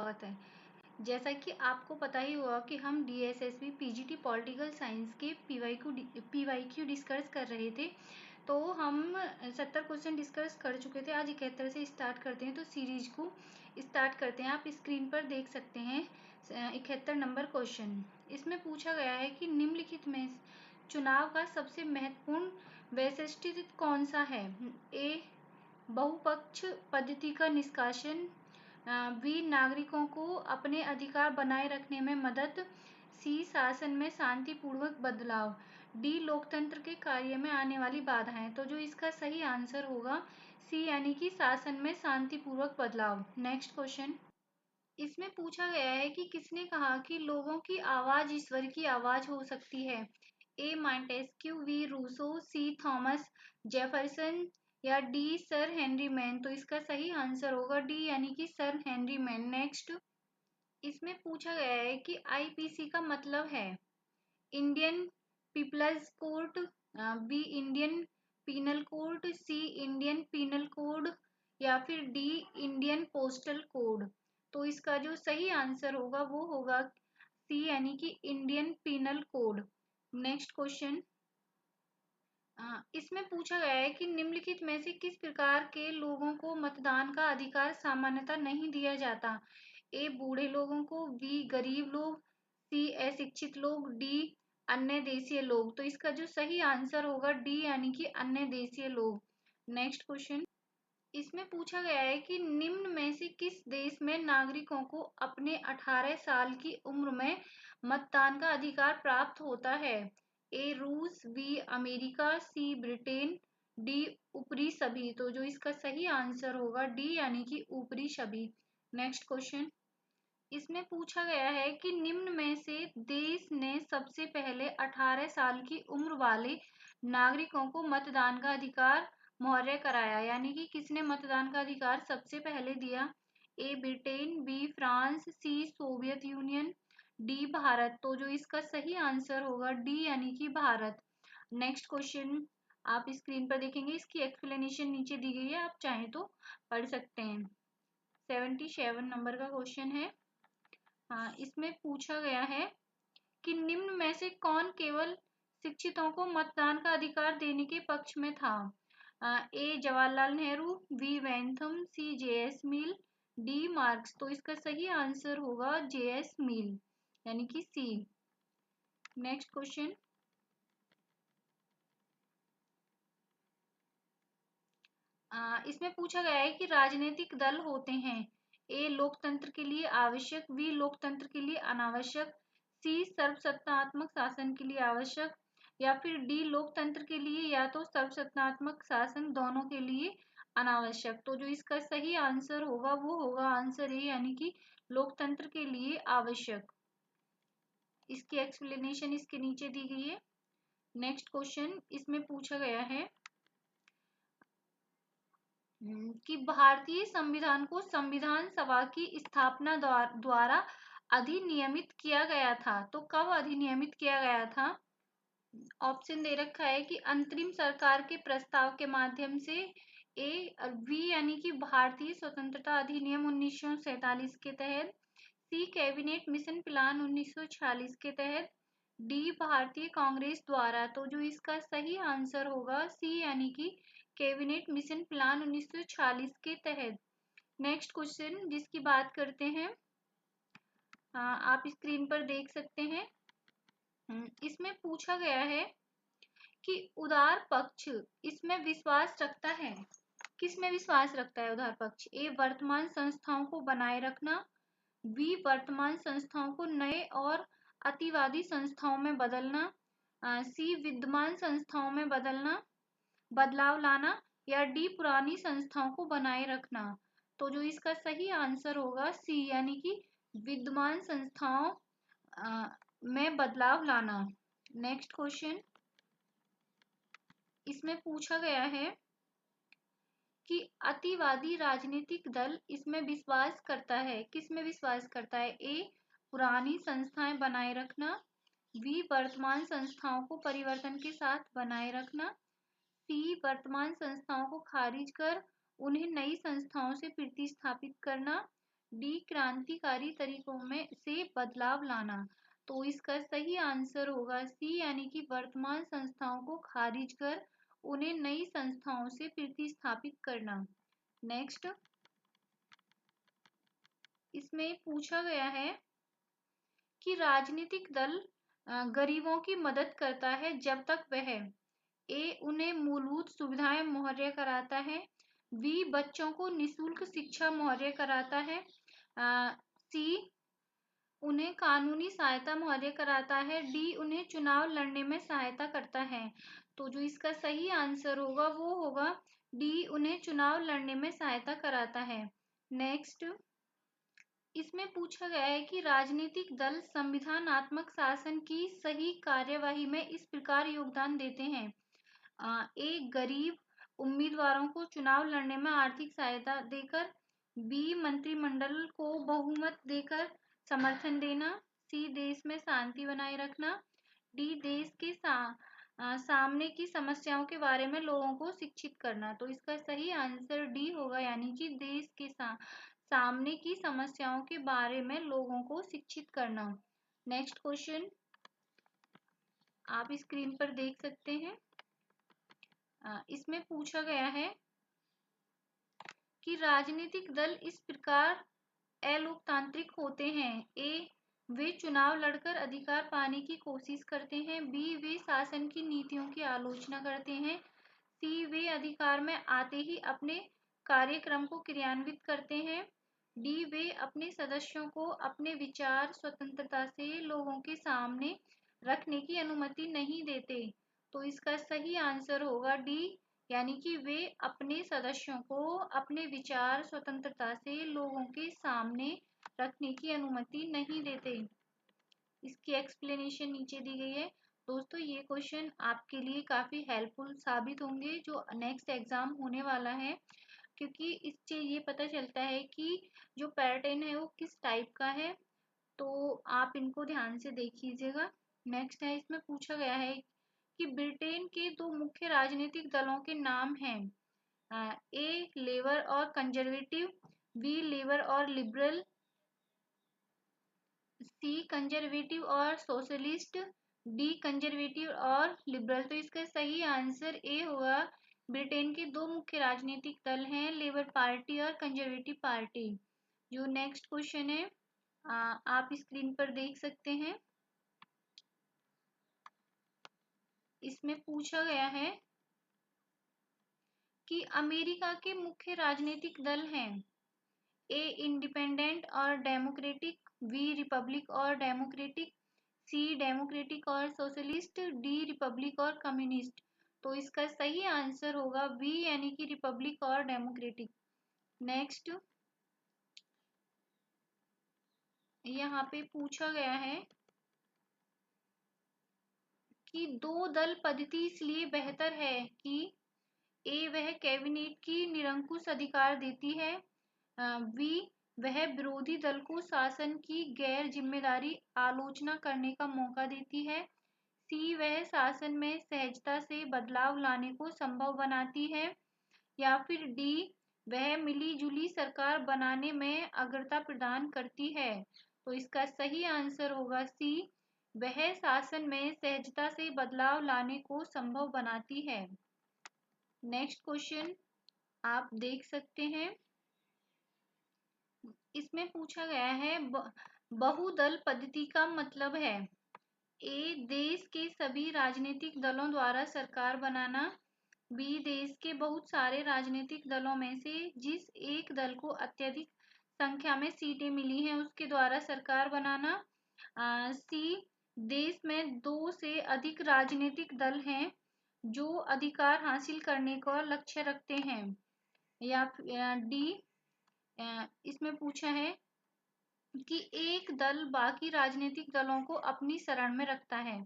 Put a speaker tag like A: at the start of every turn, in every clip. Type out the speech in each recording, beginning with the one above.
A: स्वागत है। जैसा कि आपको पता ही होगा कि हम DSSB PGT पॉलिटिकल साइंस के PYQ डिस्कस कर रहे थे। तो हम 70 क्वेश्चन डिस्कस कर चुके थे। आज 71 से स्टार्ट करते हैं, तो सीरीज को स्टार्ट करते हैं। आप स्क्रीन पर देख सकते हैं 71 नंबर क्वेश्चन। इसमें पूछा गया है कि निम्नलिखित में चुनाव का सबसे महत्वपूर्ण वैशिष्ट्य कौन सा है? ए, बहुपक्ष पद्धति का निष्कासन, बी, नागरिकों को अपने अधिकार बनाए रखने में मदद, सी, शासन में शांतिपूर्वक बदलाव, डी, लोकतंत्र के कार्य में आने वाली बाधाएं। तो जो इसका सही आंसर होगा सी, यानी कि शासन में शांतिपूर्वक बदलाव। Next question. इसमें पूछा गया है कि किसने कहा कि लोगों की आवाज ईश्वर की आवाज हो सकती है? ए, मॉन्टेस्क्यू, बी, रूसो, सी, थॉमस जेफरसन या डी, सर हेनरी मैन। तो इसका सही आंसर होगा डी, यानी कि सर हेनरी मैन। नेक्स्ट। इसमें पूछा गया है कि IPC का मतलब है Indian people's court, B, Indian penal code, C, Indian penal code या फिर डी, इंडियन पोस्टल कोड। तो इसका जो सही आंसर होगा वो होगा सी, यानी कि Indian penal code. Next question. इसमें पूछा गया है कि निम्नलिखित में से किस प्रकार के लोगों को मतदान का अधिकार सामान्यतः नहीं दिया जाता? ए, बूढ़े लोगों को, बी, गरीब लोग, सी, अशिक्षित लोग, डी, अन्य देशीय लोग। तो इसका जो सही आंसर होगा डी, यानी कि अन्य देशीय लोग। Next question. इसमें पूछा गया है कि निम्न में से किस देश में नागरिकों को अपने 18 साल की उम्र में मतदान का अधिकार प्राप्त होता है? ए, रूस, बी, अमेरिका, सी, ब्रिटेन, डी, ऊपरी सभी। तो जो इसका सही आंसर होगा डी, यानी कि ऊपरी सभी। Next question. इसमें पूछा गया है कि निम्न में से देश ने सबसे पहले 18 साल की उम्र वाले नागरिकों को मतदान का अधिकार मुहैया कराया, यानी कि किसने मतदान का अधिकार सबसे पहले दिया? A, Britain, B, France, C, Soviet Union, D, Bharat. तो जो इसका सही आंसर होगा डी, यानी कि भारत। Next question. आप स्क्रीन पर देखेंगे, इसकी एक्सप्लेनेशन नीचे दी गई है, आप चाहें तो पढ़ सकते हैं। 77 नंबर का क्वेश्चन है। हाँ, इसमें पूछा गया है कि निम्न में से कौन केवल शिक्षितों को मतदान का अधिकार देने के पक्ष में था? ए, जवाहरलाल नेहरू, बी, वैनथम, सी, JS मिल, डी, मार्क्स। तो इसका सही आंसर होगा JS मिल, यानी कि सी। Next question. इसमें पूछा गया है कि राजनीतिक दल होते हैं ए, लोकतंत्र के लिए आवश्यक, बी, लोकतंत्र के लिए अनावश्यक, सी, सर्वसत्तात्मक शासन के लिए आवश्यक या फिर डी, लोकतंत्र के लिए या तो सर्वसत्तात्मक शासन दोनों के लिए अनावश्यक। तो जो इसका सही आंसर होगा वो होगा आंसर ए, यानी कि लोकतंत्र के लिए आवश्यक। इसकी एक्सप्लेनेशन इसके नीचे दी गई है। Next question. इसमें पूछा गया है कि भारतीय संविधान को संविधान सभा की स्थापना द्वारा अधिनियमित किया गया था। तो कब अधिनियमित किया गया था? ऑप्शन दे रखा है कि अंतरिम सरकार के प्रस्ताव के माध्यम से, ए, बी, यानी कि भारतीय स्वतंत्रता अधिनियम 1947 के तहत, सी, कैबिनेट मिशन प्लान 1946 के तहत, डी, भारतीय कांग्रेस द्वारा। तो जो इसका सही आंसर होगा सी, यानी कि कैबिनेट मिशन प्लान 1946 के तहत। नेक्स्ट क्वेश्चन जिसकी बात करते हैं, आप स्क्रीन पर देख सकते हैं। इसमें पूछा गया है कि उदार पक्ष इसमें विश्वास रखता है, किसमें विश्वास रखता है उदार पक्ष? ए, वर्तमान संस्थाओं को बनाए रखना, बी, वर्तमान संस्थाओं को नए और अतिवादी संस्थाओं में बदलना, सी, विद्यमान संस्थाओं में बदलाव लाना या डी, पुरानी संस्थाओं को बनाए रखना। तो जो इसका सही आंसर होगा सी, यानी कि विद्यमान संस्थाओं में बदलाव लाना। Next question. इसमें पूछा गया है कि अतिवादी राजनीतिक दल इसमें विश्वास करता है, किसमें विश्वास करता है? ए, पुरानी संस्थाएं बनाए रखना, बी, वर्तमान संस्थाओं को परिवर्तन के साथ बनाए रखना, सी, वर्तमान संस्थाओं को खारिज कर उन्हें नई संस्थाओं से प्रतिस्थापित करना, डी क्रांतिकारी तरीकों में से बदलाव लाना। तो इसका सही आंसर होगा सी, यानी कि वर्तमान संस्थाओं को खारिज कर उन्हें नई संस्थाओं से प्रतिस्थापित करना। नेक्स्ट, इसमें पूछा गया है कि राजनीतिक दल गरीबों की मदद करता है जब तक वह ए उन्हें मूलभूत सुविधाएं मुहैया कराता है, बी बच्चों को निशुल्क शिक्षा मुहैया कराता है, सी उन्हें कानूनी सहायता मुहैया कराता है, डी उन्हें चुनाव लड़ने में सहायता करता है। तो जो इसका सही आंसर होगा वो होगा डी, उन्हें चुनाव लड़ने में सहायता कराता है। नेक्स्ट, इसमें पूछा गया है कि राजनीतिक दल संविधानात्मक शासन की सही कार्यवाही में इस प्रकार योगदान देते हैं। ए गरीब उम्मीदवारों को चुनाव लड़ने में आर्थिक सहायता देकर, बी मंत्रिमंडल को बहुमत देकर समर्थन देना, सी देश में शांति बनाए रखना, डी देश के सामने की समस्याओं के बारे में लोगों को शिक्षित करना। तो इसका सही आंसर डी होगा, यानी कि देश के सामने की समस्याओं के बारे में लोगों को शिक्षित करना। नेक्स्ट क्वेश्चन आप स्क्रीन पर देख सकते हैं। इसमें पूछा गया है कि राजनीतिक दल इस प्रकार अलोकतांत्रिक होते हैं। ए वे चुनाव लड़कर अधिकार पाने की कोशिश करते हैं, बी वे शासन की नीतियों की आलोचना करते हैं, सी वे अधिकार में आते ही अपने कार्यक्रम को क्रियान्वित करते हैं, डी वे अपने सदस्यों को अपने विचार स्वतंत्रता से लोगों के सामने रखने की अनुमति नहीं देते। तो इसका सही आंसर होगा डी, यानी कि वे अपने सदस्यों को अपने विचार स्वतंत्रता से लोगों के सामने रखने की अनुमति नहीं देते। इसकी एक्सप्लेनेशन नीचे दी गई है। दोस्तों ये क्वेश्चन आपके लिए काफी हेल्पफुल साबित होंगे जो नेक्स्ट एग्जाम होने वाला है, क्योंकि इससे ये पता चलता है कि जो पैटर्न है वो किस टाइप का है। तो आप इनको ध्यान से देख लीजिएगा। नेक्स्ट है, इसमें पूछा गया है कि ब्रिटेन के दो मुख्य राजनीतिक दलों के नाम हैं। ए लेबर और कंजर्वेटिव, बी लेबर और लिबरल, सी कंजर्वेटिव और सोशलिस्ट, डी कंजर्वेटिव और लिबरल। तो इसका सही आंसर ए होगा। ब्रिटेन के दो मुख्य राजनीतिक दल हैं, लेबर पार्टी और कंजर्वेटिव पार्टी। जो नेक्स्ट क्वेश्चन है आप स्क्रीन पर देख सकते हैं। इसमें पूछा गया है कि अमेरिका के मुख्य राजनीतिक दल हैं। ए इंडिपेंडेंट और डेमोक्रेटिक, बी रिपब्लिक और डेमोक्रेटिक, सी डेमोक्रेटिक और सोशलिस्ट, डी रिपब्लिक और कम्युनिस्ट। तो इसका सही आंसर होगा बी, यानी कि रिपब्लिक और डेमोक्रेटिक। नेक्स्ट, यहाँ पे पूछा गया है कि दो दल पद्धति इसलिए बेहतर है कि ए वह कैबिनेट की निरंकुश अधिकार देती है, बी वह विरोधी दल को शासन की गैर जिम्मेदारी आलोचना करने का मौका देती है, सी वह शासन में सहजता से बदलाव लाने को संभव बनाती है, या फिर डी वह मिलीजुली सरकार बनाने में अग्रता प्रदान करती है। तो इसका सही आंसर होगा सी, वह शासन में सहजता से बदलाव लाने को संभव बनाती है। नेक्स्ट क्वेश्चन आप देख सकते हैं। इसमें पूछा गया है बहुदल पद्धति का मतलब है। ए देश के सभी राजनीतिक दलों द्वारा सरकार बनाना, बी देश के बहुत सारे राजनीतिक दलों में से जिस एक दल को अत्यधिक संख्या में सीटें मिली हैं उसके द्वारा सरकार बनाना, सी देश में दो से अधिक राजनीतिक दल हैं जो अधिकार हासिल करने का लक्ष्य रखते हैं, या डी इसमें पूछा है कि एक दल बाकी राजनीतिक दलों को अपनी शरण में रखता है।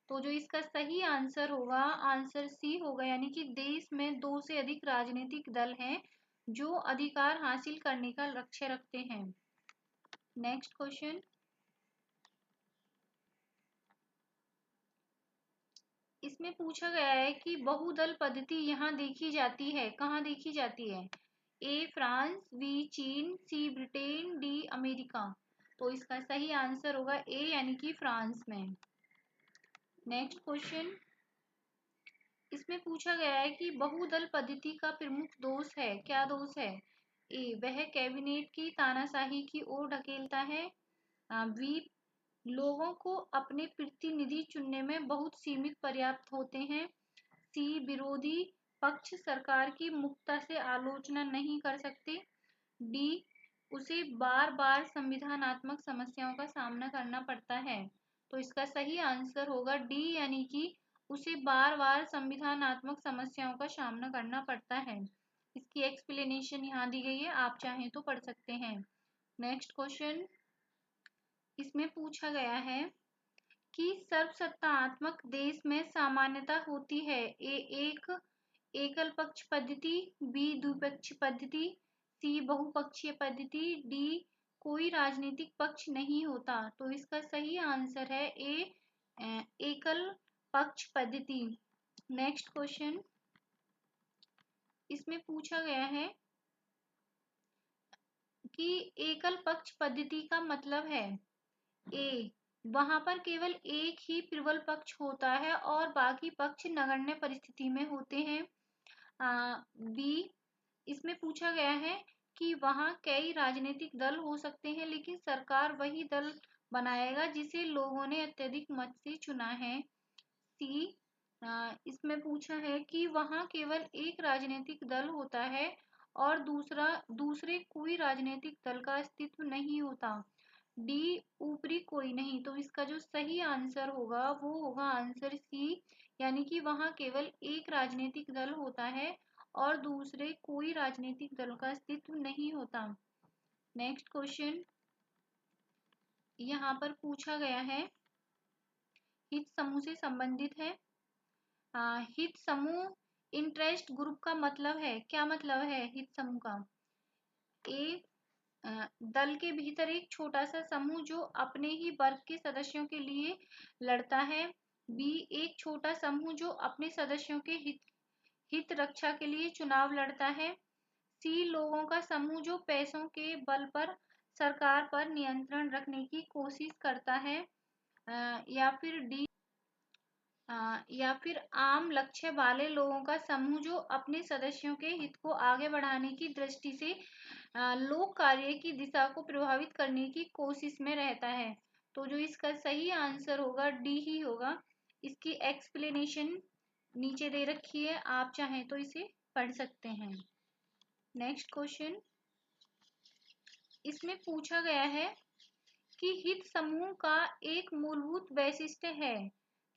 A: तो जो इसका सही आंसर होगा, आंसर सी होगा, यानी कि देश में दो से अधिक राजनीतिक दल हैं जो अधिकार हासिल करने का लक्ष्य रखते हैं। नेक्स्ट क्वेश्चन, इसमें पूछा गया है कि बहुदल पद्धति यहाँ देखी जाती है, कहाँ देखी जाती है। ए फ्रांस, बी चीन, सी ब्रिटेन, डी अमेरिका। तो इसका सही आंसर होगा ए यानी कि फ्रांस में। नेक्स्ट क्वेश्चन, इसमें पूछा गया है कि बहुदल पद्धति का प्रमुख दोष है, क्या दोष है? ए वह कैबिनेट की तानाशाही की ओर ढकेलता है, बी लोगों को अपने प्रतिनिधि चुनने में बहुत सीमित पर्याप्त होते हैं, सी विरोधी पक्ष सरकार की मुक्तता से आलोचना नहीं कर सकते, डी उसे बार बार संविधानात्मक समस्याओं का सामना करना पड़ता है। तो इसका सही आंसर होगा डी यानी कि उसे बार बार संविधानात्मक समस्याओं का सामना करना पड़ता है। इसकी एक्सप्लेनेशन यहाँ दी गई है, आप चाहें तो पढ़ सकते हैं। नेक्स्ट क्वेश्चन, इसमें पूछा गया है कि सर्वसत्तात्मक देश में सामान्यता होती है, ए एक एकल पक्ष पद्धति, बी द्विपक्षीय पद्धति, सी बहुपक्षीय पद्धति, डी कोई राजनीतिक पक्ष नहीं होता। तो इसका सही आंसर है ए एकल पक्ष पद्धति। नेक्स्ट क्वेश्चन, इसमें पूछा गया है कि एकल पक्ष पद्धति का मतलब है, ए वहां पर केवल एक ही प्रबल पक्ष होता है और बाकी पक्ष नगण्य परिस्थिति में होते हैं, बी इसमें पूछा गया है कि वहां कई राजनीतिक दल हो सकते हैं लेकिन सरकार वही दल बनाएगा जिसे लोगों ने अत्यधिक मत से चुना है, सी इसमें पूछा है कि वहां केवल एक राजनीतिक दल होता है और दूसरे कोई राजनीतिक दल का अस्तित्व नहीं होता, डी ऊपरी कोई नहीं। तो इसका जो सही आंसर होगा वो होगा आंसर सी यानी कि वहां केवल एक राजनीतिक दल होता है और दूसरे कोई राजनीतिक दल का अस्तित्व नहीं होता। नेक्स्ट क्वेश्चन, यहाँ पर पूछा गया है हित समूह से संबंधित है, हित समूह इंटरेस्ट ग्रुप का मतलब है, क्या मतलब है हित समूह का? ए दल के भीतर एक छोटा सा समूह जो अपने ही वर्ग के सदस्यों के लिए लड़ता है, बी एक छोटा समूह जो अपने सदस्यों के हित रक्षा के लिए चुनाव लड़ता है, सी लोगों का समूह जो पैसों के बल पर सरकार पर नियंत्रण रखने की कोशिश करता है, या फिर डी या फिर आम लक्ष्य वाले लोगों का समूह जो अपने सदस्यों के हित को आगे बढ़ाने की दृष्टि से लोक कार्य की दिशा को प्रभावित करने की कोशिश में रहता है। तो जो इसका सही आंसर होगा डी ही होगा। इसकी एक्सप्लेनेशन नीचे दे रखी है, आप चाहें तो इसे पढ़ सकते हैं। नेक्स्ट क्वेश्चन, इसमें पूछा गया है कि हित समूह का एक मूलभूत वैशिष्ट्य है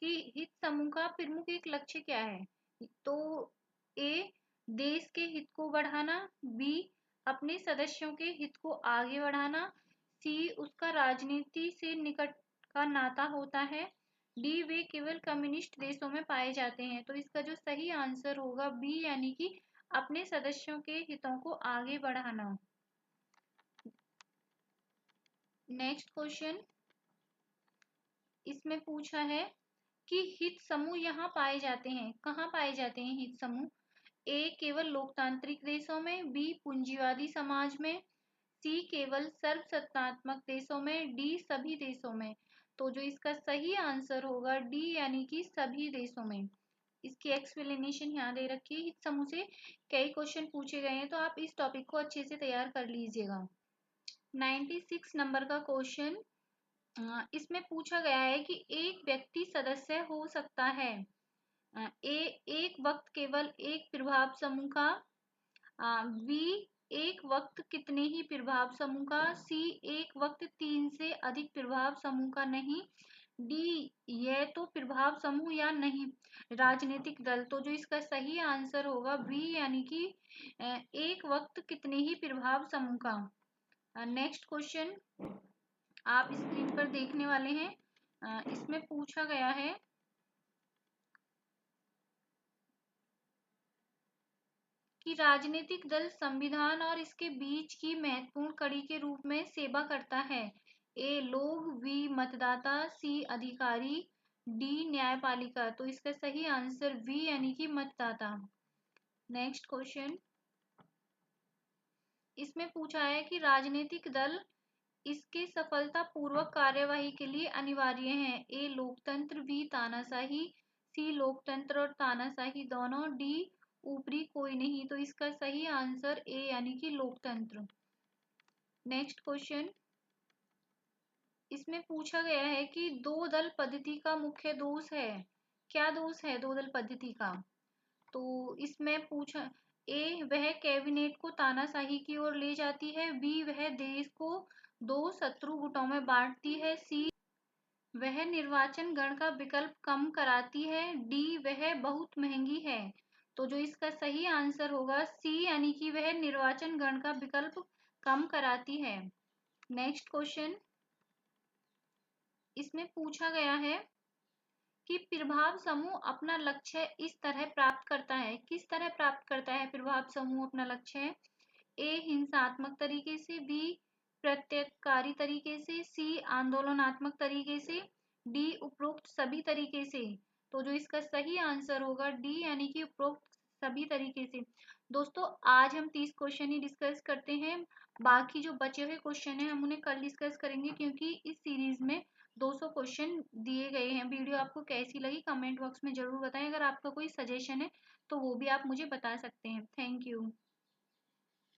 A: कि हित समूह का प्रमुख एक लक्ष्य क्या है? तो ए देश के हित को बढ़ाना, बी अपने सदस्यों के हित को आगे बढ़ाना, सी उसका राजनीति से निकट का नाता होता है, डी वे केवल कम्युनिस्ट देशों में पाए जाते हैं। तो इसका जो सही आंसर होगा बी यानी कि अपने सदस्यों के हितों को आगे बढ़ाना। नेक्स्ट क्वेश्चन, इसमें पूछा है कि हित समूह यहाँ पाए जाते हैं, कहाँ पाए जाते हैं हित समूह? ए केवल लोकतांत्रिक देशों में, बी पूंजीवादी समाज में, सी केवल सर्वसत्तात्मक देशों में, डी सभी देशों में। तो जो इसका सही आंसर होगा डी यानी कि सभी देशों में। इसकी एक्सप्लेनेशन यहाँ दे रखी है। हित समूह से कई क्वेश्चन पूछे गए हैं तो आप इस टॉपिक को अच्छे से तैयार कर लीजिएगा। 96 नंबर का क्वेश्चन, इसमें पूछा गया है कि एक व्यक्ति सदस्य हो सकता है, ए एक वक्त केवल एक प्रभाव समूह का, बी एक वक्त कितने ही प्रभाव समूह का, सी एक वक्त 3 से अधिक प्रभाव समूह का नहीं, डी यह तो प्रभाव समूह या नहीं राजनीतिक दल। तो जो इसका सही आंसर होगा बी यानी कि एक वक्त कितने ही प्रभाव समूह का। नेक्स्ट क्वेश्चन आप स्क्रीन पर देखने वाले हैं। इसमें पूछा गया है कि राजनीतिक दल संविधान और इसके बीच की महत्वपूर्ण कड़ी के रूप में सेवा करता है, ए लोग, बी मतदाता, सी अधिकारी, डी न्यायपालिका। तो इसका सही आंसर बी यानी कि मतदाता। नेक्स्ट क्वेश्चन, इसमें पूछा है कि राजनीतिक दल इसके सफलतापूर्वक कार्यवाही के लिए अनिवार्य है। ए लोकतंत्र, बी तानाशाही, सी लोकतंत्र और तानाशाही दोनों, डी ऊपरी कोई नहीं। तो इसका सही आंसर ए यानी कि लोकतंत्र। नेक्स्ट क्वेश्चन, इसमें पूछा गया है कि दो दल पद्धति का मुख्य दोष है। क्या दोष है दो दल पद्धति का? तो इसमें पूछा, ए वह कैबिनेट को तानाशाही की ओर ले जाती है, बी वह देश को दो शत्रु गुटों में बांटती है, सी वह निर्वाचन गण का विकल्प कम कराती है, डी वह बहुत महंगी है। तो जो इसका सही आंसर होगा सी यानी कि वह निर्वाचन गण का विकल्प कम कराती है। नेक्स्ट क्वेश्चन, इसमें पूछा गया है कि प्रभाव समूह अपना लक्ष्य इस तरह प्राप्त करता है। किस तरह प्राप्त करता है प्रभाव समूह अपना लक्ष्य? ए हिंसात्मक तरीके से, बी प्रत्यक्षकारी तरीके से, सी आंदोलनात्मक तरीके से, डी उपरोक्त सभी तरीके से। तो जो इसका सही आंसर होगा डी यानी कि उपरोक्त सभी तरीके से। दोस्तों आज हम 30 क्वेश्चन ही डिस्कस करते हैं, बाकी जो बचे हुए क्वेश्चन हैं हम उन्हें कल डिस्कस करेंगे, क्योंकि इस सीरीज में 200 क्वेश्चन दिए गए हैं। वीडियो आपको कैसी लगी कमेंट बॉक्स में जरूर बताएं। अगर आपका कोई सजेशन है तो वो भी आप मुझे बता सकते हैं। Thank you.